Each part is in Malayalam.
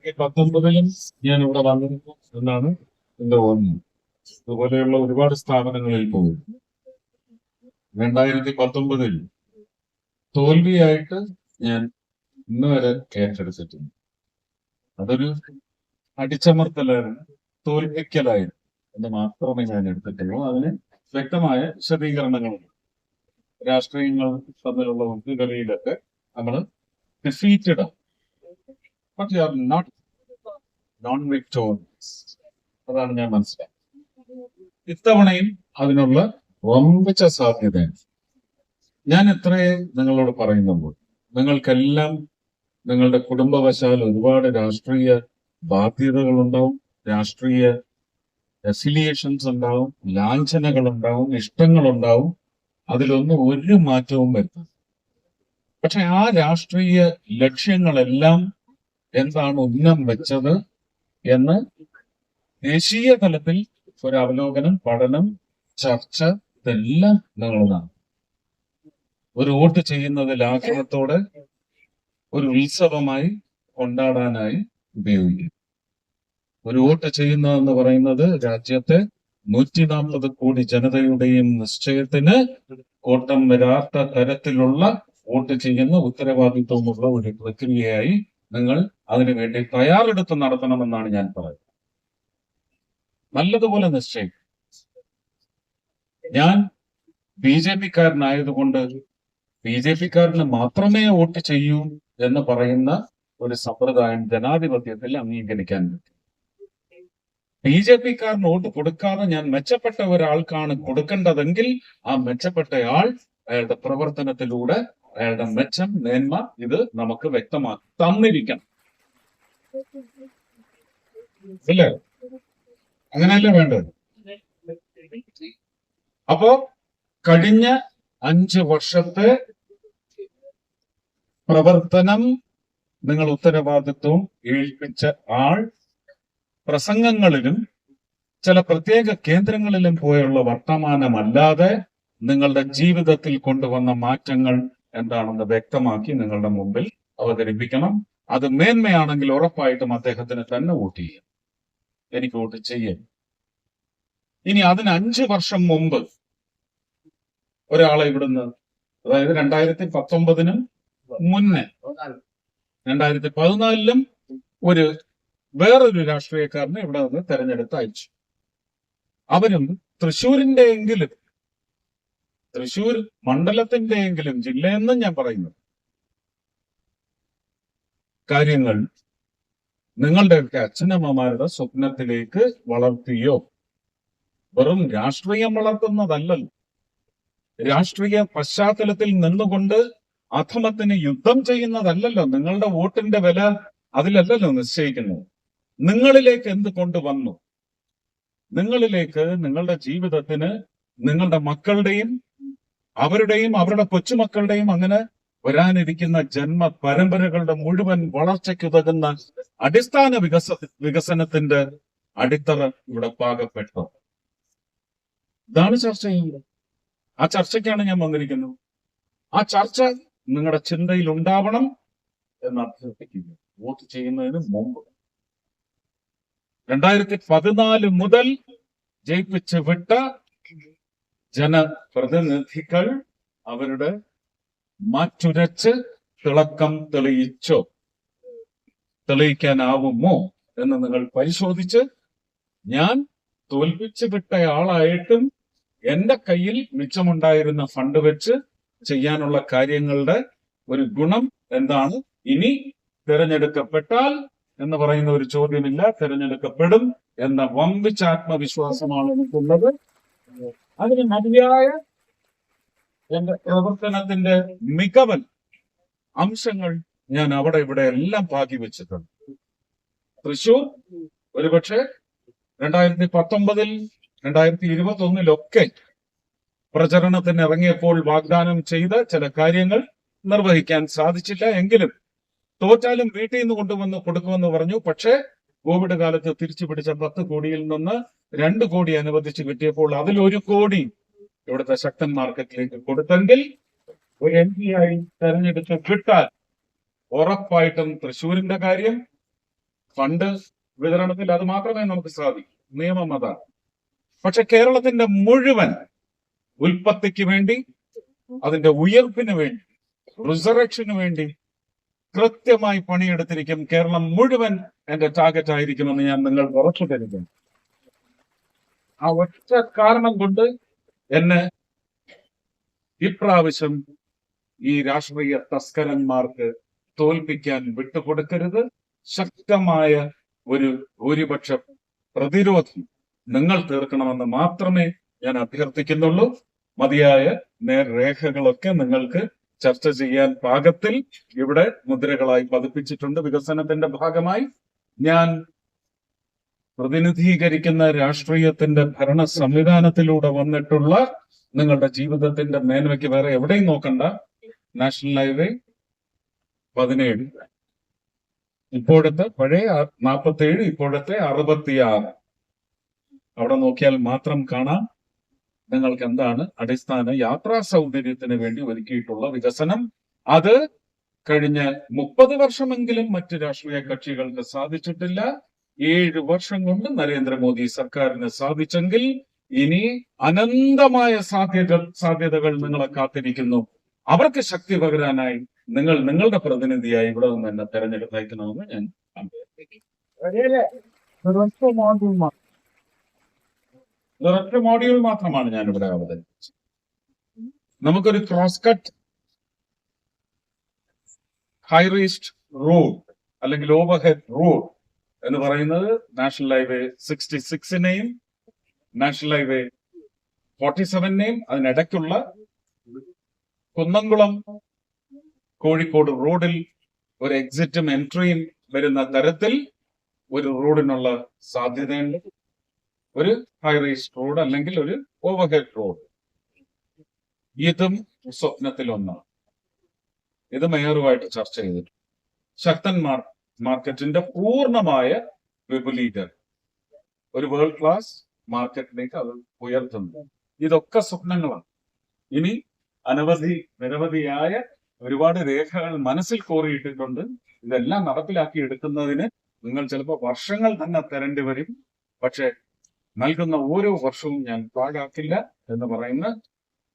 2019 ഞാൻ ഇവിടെ വന്നിരുന്നു എന്നാണ് എന്റെ ഓർമ്മ. അതുപോലെയുള്ള ഒരുപാട് സ്ഥാപനങ്ങളിൽ പോകും. 2019 തോൽവിയായിട്ട് ഞാൻ ഇന്ന് വരെ ഏറ്റെടുത്തിട്ടുണ്ട്. അതൊരു അടിച്ചമർത്തലായിരുന്നു, തോൽപ്പിക്കലായിരുന്നു എന്ന് മാത്രമേ ഞാൻ എടുത്തിട്ടുള്ളൂ. അതിന് വ്യക്തമായ വിശദീകരണങ്ങളുണ്ട്. രാഷ്ട്രീയങ്ങൾ തമ്മിലുള്ള ഒത്തുകളിയിലൊക്കെ നമ്മൾ ഡിഫീറ്റഡ് ആണ്, but you are non victorious. അതാണ് ഞാൻ മനസ്സിലാക്കുന്നത്. ഇത്തവണയും അതിനുള്ള വമ്പിച്ച സാധ്യതയാണ്. ഞാൻ ഇത്രയേ നിങ്ങളോട് പറയുന്നുള്ളൂ. നിങ്ങൾക്കെല്ലാം നിങ്ങളുടെ കുടുംബവശാൽ ഒരുപാട് രാഷ്ട്രീയ ബാധ്യതകളുണ്ടാവും, രാഷ്ട്രീയ അഫിലിയേഷൻസ് ഉണ്ടാവും, ലാഞ്ചനകൾ ഉണ്ടാവും, ഇഷ്ടങ്ങളുണ്ടാവും. അതിലൊന്നും ഒരു മാറ്റവും വരുത്തും. പക്ഷെ ആ രാഷ്ട്രീയ ലക്ഷ്യങ്ങളെല്ലാം എന്താണ് ഉന്നം വെച്ചത് എന്ന് ദേശീയ തലത്തിൽ ഒരു അവലോകനം, പഠനം, ചർച്ച ഇതെല്ലാം നിങ്ങളതാണ്. ഒരു വോട്ട് ചെയ്യുന്നത് ലാഘവത്തോടെ ഒരു ഉത്സവമായി കൊണ്ടാടാനായി ഉപയോഗിക്കും. ഒരു വോട്ട് ചെയ്യുന്നതെന്ന് പറയുന്നത് രാജ്യത്തെ 140 കോടി ജനതയുടെയും നിശ്ചയത്തിന് കോട്ടം വരാത്ത തരത്തിലുള്ള വോട്ട് ചെയ്യുന്ന ഉത്തരവാദിത്വമുള്ള ഒരു പ്രക്രിയയായി നിങ്ങൾ അതിനുവേണ്ടി തയ്യാറെടുത്ത് നടത്തണമെന്നാണ് ഞാൻ പറയുന്നത്. നല്ലതുപോലെ നിശ്ചയിക്കും. ഞാൻ BJP-കാരനായതുകൊണ്ട് BJP-കാരന് മാത്രമേ വോട്ട് ചെയ്യൂ എന്ന് പറയുന്ന ഒരു സമ്പ്രദായം ജനാധിപത്യത്തിൽ അംഗീകരിക്കാൻ പറ്റും. BJP-കാരന് വോട്ട് കൊടുക്കാതെ ഞാൻ മെച്ചപ്പെട്ട ഒരാൾക്കാണ് കൊടുക്കേണ്ടതെങ്കിൽ ആ മെച്ചപ്പെട്ടയാൾ അയാളുടെ പ്രവർത്തനത്തിലൂടെ അയാളുടെ മെച്ചം, മേന്മ ഇത് നമുക്ക് വ്യക്തമാക്കി തന്നിരിക്കണം. ഇല്ലേ? അങ്ങനെയല്ലേ വേണ്ടത്? അപ്പോ കഴിഞ്ഞ 5 വർഷത്തെ പ്രവർത്തനം നിങ്ങൾ ഉത്തരവാദിത്വം ഏൽപ്പിച്ച ആൾ പ്രസംഗങ്ങളിലും ചില പ്രത്യേക കേന്ദ്രങ്ങളിലും പോയുള്ള വർത്തമാനമല്ലാതെ നിങ്ങളുടെ ജീവിതത്തിൽ കൊണ്ടുവന്ന മാറ്റങ്ങൾ എന്താണെന്ന് വ്യക്തമാക്കി നിങ്ങളുടെ മുമ്പിൽ അവതരിപ്പിക്കണം. അത് മേന്മയാണെങ്കിൽ ഉറപ്പായിട്ടും അദ്ദേഹത്തിന് തന്നെ വോട്ട് ചെയ്യും. എനിക്ക് വോട്ട് ചെയ്യും. ഇനി അതിന് 5 വർഷം മുമ്പ് ഒരാളെ ഇവിടുന്ന്, അതായത് 2019 മുന്നേ 2014 വേറൊരു രാഷ്ട്രീയക്കാരനെ ഇവിടെ നിന്ന് തെരഞ്ഞെടുത്ത് അയച്ചു. അവരും തൃശൂർ മണ്ഡലത്തിന്റെയെങ്കിലും ജില്ലയെന്നും ഞാൻ പറയുന്നു കാര്യങ്ങൾ നിങ്ങളുടെയൊക്കെ അച്ഛനമ്മമാരുടെ സ്വപ്നത്തിലേക്ക് വളർത്തിയോ? വെറും രാഷ്ട്രീയം വളർത്തുന്നതല്ലല്ലോ. രാഷ്ട്രീയ പശ്ചാത്തലത്തിൽ നിന്നുകൊണ്ട് അധമത്തിന് യുദ്ധം ചെയ്യുന്നതല്ലല്ലോ. നിങ്ങളുടെ വോട്ടിന്റെ വില അതിലല്ലല്ലോ നിശ്ചയിക്കുന്നത്. നിങ്ങളിലേക്ക് എന്ത് കൊണ്ടുവന്നു? നിങ്ങളിലേക്ക്, നിങ്ങളുടെ ജീവിതത്തിന്, നിങ്ങളുടെ മക്കളുടെയും അവരുടെ കൊച്ചുമക്കളുടെയും അങ്ങനെ വരാനിരിക്കുന്ന ജന്മ പരമ്പരകളുടെ മുഴുവൻ വളർച്ചയ്ക്കുതകുന്ന അടിസ്ഥാന വികസനത്തിന്റെ അടിത്തറ ഇവിടെ പാകപ്പെട്ടു. ഇതാണ് ചർച്ച ചെയ്യുന്നത്. ആ ചർച്ചയ്ക്കാണ് ഞാൻ വന്നിരിക്കുന്നത്. ആ ചർച്ച നിങ്ങളുടെ ചിന്തയിൽ ഉണ്ടാവണം എന്ന് അഭ്യർത്ഥിക്കുന്നു. വോട്ട് ചെയ്യുന്നതിന് മുമ്പ് 2014 മുതൽ ജയിപ്പിച്ച് വിട്ട ജനപ്രതിനിധികൾ അവരുടെ മാറ്റുരച്ച് തിളക്കം തെളിയിക്കാനാവുമോ എന്ന് നിങ്ങൾ പരിശോധിച്ച്, ഞാൻ തോൽപ്പിച്ചു വിട്ടയാളായിട്ടും എന്റെ കയ്യിൽ മിച്ചമുണ്ടായിരുന്ന ഫണ്ട് വെച്ച് ചെയ്യാനുള്ള കാര്യങ്ങളുടെ ഒരു ഗുണം എന്താണ്? ഇനി തിരഞ്ഞെടുക്കപ്പെട്ടാൽ എന്ന് പറയുന്ന ഒരു ചോദ്യമില്ല, തിരഞ്ഞെടുക്കപ്പെടും എന്ന വമ്പിച്ച ആത്മവിശ്വാസമാണ് എനിക്കുള്ളത്. അതിന് മതിയായ എന്റെ പ്രവർത്തനത്തിന്റെ മികവൻ അംശങ്ങൾ ഞാൻ അവിടെ ഇവിടെ എല്ലാം പാകി വെച്ചിട്ടുണ്ട്. തൃശൂർ ഒരുപക്ഷെ 2019 2021 പ്രചരണത്തിന് ഇറങ്ങിയപ്പോൾ വാഗ്ദാനം ചെയ്ത ചില കാര്യങ്ങൾ നിർവഹിക്കാൻ സാധിച്ചില്ല. എങ്കിലും തോറ്റാലും വീട്ടിൽ നിന്ന് കൊണ്ടുവന്ന് കൊടുക്കുമെന്ന് പറഞ്ഞു. പക്ഷേ കോവിഡ് കാലത്ത് തിരിച്ചു പിടിച്ച 10 കോടിയിൽ നിന്ന് 2 കോടി അനുവദിച്ച് കിട്ടിയപ്പോൾ അതിൽ 1 കോടി ഇവിടുത്തെ ശക്തൻ മാർക്കറ്റിലേക്ക് കൊടുത്തെങ്കിൽ ഒരു MP ആയി തെരഞ്ഞെടുത്ത് വിട്ടാൽ ഉറപ്പായിട്ടും തൃശ്ശൂരിന്റെ കാര്യം, ഫണ്ട് വിതരണത്തിൽ അത് മാത്രമേ നമുക്ക് സാധിക്കൂ. നിയമം അതാണ്. പക്ഷെ കേരളത്തിന്റെ മുഴുവൻ ഉൽപ്പത്തിക്ക് വേണ്ടി, അതിന്റെ ഉയർപ്പിന് വേണ്ടി, റിസറക്ഷന് വേണ്ടി കൃത്യമായി പണിയെടുത്തിരിക്കും. കേരളം മുഴുവൻ എന്റെ ടാർഗറ്റ് ആയിരിക്കുമെന്ന് ഞാൻ നിങ്ങൾക്ക് ഉറച്ചു തരുന്നു. ആ ഒറ്റ കാരണം കൊണ്ട് എന്നെ ഇപ്രാവശ്യം ഈ രാഷ്ട്രീയ തസ്കരന്മാർക്ക് തോൽപ്പിക്കാൻ വിട്ടുകൊടുക്കരുത്. ശക്തമായ ഒരു ഭൂരിപക്ഷ പ്രതിരോധം നിങ്ങൾ തീർക്കണമെന്ന് മാത്രമേ ഞാൻ അഭ്യർത്ഥിക്കുന്നുള്ളൂ. മതിയായ നേർരേഖകളൊക്കെ നിങ്ങൾക്ക് ചർച്ച ചെയ്യാൻ പാകത്തിൽ ഇവിടെ മുദ്രകളായി പതിപ്പിച്ചിട്ടുണ്ട്. വികസനത്തിന്റെ ഭാഗമായി ഞാൻ പ്രതിനിധീകരിക്കുന്ന രാഷ്ട്രീയത്തിന്റെ ഭരണ സംവിധാനത്തിലൂടെ വന്നിട്ടുള്ള നിങ്ങളുടെ ജീവിതത്തിന്റെ മേന്മയ്ക്ക് വേറെ എവിടെയും നോക്കണ്ട. നാഷണൽ ഹൈവേ 17, ഇപ്പോഴത്തെ പഴയ 47, ഇപ്പോഴത്തെ 66, അവിടെ നോക്കിയാൽ മാത്രം കാണാം നിങ്ങൾക്ക് എന്താണ് അടിസ്ഥാന യാത്രാ സൗകര്യത്തിന് വേണ്ടി ഒരുക്കിയിട്ടുള്ള വികസനം. അത് കഴിഞ്ഞ 30 വർഷമെങ്കിലും മറ്റ് രാഷ്ട്രീയ കക്ഷികൾക്ക് സാധിച്ചിട്ടില്ല. 7 വർഷം കൊണ്ട് നരേന്ദ്രമോദി സർക്കാരിന് സാധിച്ചെങ്കിൽ ഇനി അനന്തമായ സാധ്യതകൾ നിങ്ങളെ കാത്തിരിക്കുന്നു. അവർക്ക് ശക്തി പകരാനായി നിങ്ങൾ നിങ്ങളുടെ പ്രതിനിധിയായി ഇവിടെ നിന്ന് എന്നെ തെരഞ്ഞെടുത്തയക്കണമെന്ന് ഞാൻ ഒരൊറ്റ മോഡ്യൂൾ മാത്രമാണ് ഞാൻ ഇവിടെ അവതരിപ്പിച്ചത്. നമുക്കൊരു cross cut high raised road അല്ലെങ്കിൽ ഓവർഹെഡ് റോഡ് എന്ന് പറയുന്നത് നാഷണൽ ഹൈവേ 66നെയും നാഷണൽ ഹൈവേ 47നെയും അതിനിടയ്ക്കുള്ള കുന്നംകുളം കോഴിക്കോട് റോഡിൽ ഒരു എക്സിറ്റും എൻട്രിയും വരുന്ന തരത്തിൽ ഒരു റോഡിനുള്ള സാധ്യതയുണ്ട്. ഒരു ഹൈ റീസ്റ്റ് റോഡ് അല്ലെങ്കിൽ ഒരു ഓവർഹെഡ് റോഡ്. ഇതും സ്വപ്നത്തിലൊന്നാണ്. ഇത് മേയറുമായിട്ട് ചർച്ച ചെയ്തിട്ടുണ്ട്. ശക്തൻ മാർക്കറ്റിന്റെ പൂർണ്ണമായ വിപുലീകരണം, ഒരു വേൾഡ് ക്ലാസ് മാർക്കറ്റിലേക്ക് അത് ഉയർത്തുന്നു. ഇതൊക്കെ സ്വപ്നങ്ങളാണ്. ഇനി നിരവധിയായ ഒരുപാട് രേഖകൾ മനസ്സിൽ കോറിയിട്ടിട്ടുണ്ട്. ഇതെല്ലാം നടപ്പിലാക്കി എടുക്കുന്നതിന് നിങ്ങൾ ചിലപ്പോൾ വർഷങ്ങൾ തന്നെ തരേണ്ടി വരും. പക്ഷെ നൽകുന്ന ഓരോ വർഷവും ഞാൻ പാഴാക്കില്ല എന്ന് പറയുന്ന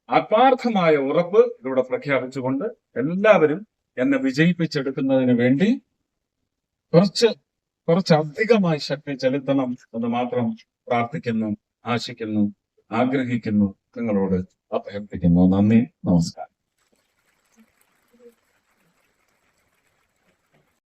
ആത്മാർത്ഥമായ ഉറപ്പ് ഇവിടെ പ്രഖ്യാപിച്ചുകൊണ്ട് എല്ലാവരും എന്നെ വിജയിപ്പിച്ചെടുക്കുന്നതിന് വേണ്ടി കുറച്ചധികമായി ശക്തി ചെലുത്തണം എന്ന് മാത്രം പ്രാർത്ഥിക്കുന്നു, ആശിക്കുന്നു, ആഗ്രഹിക്കുന്നു, നിങ്ങളോട് അഭ്യർത്ഥിക്കുന്നു. നന്ദി, നമസ്കാരം.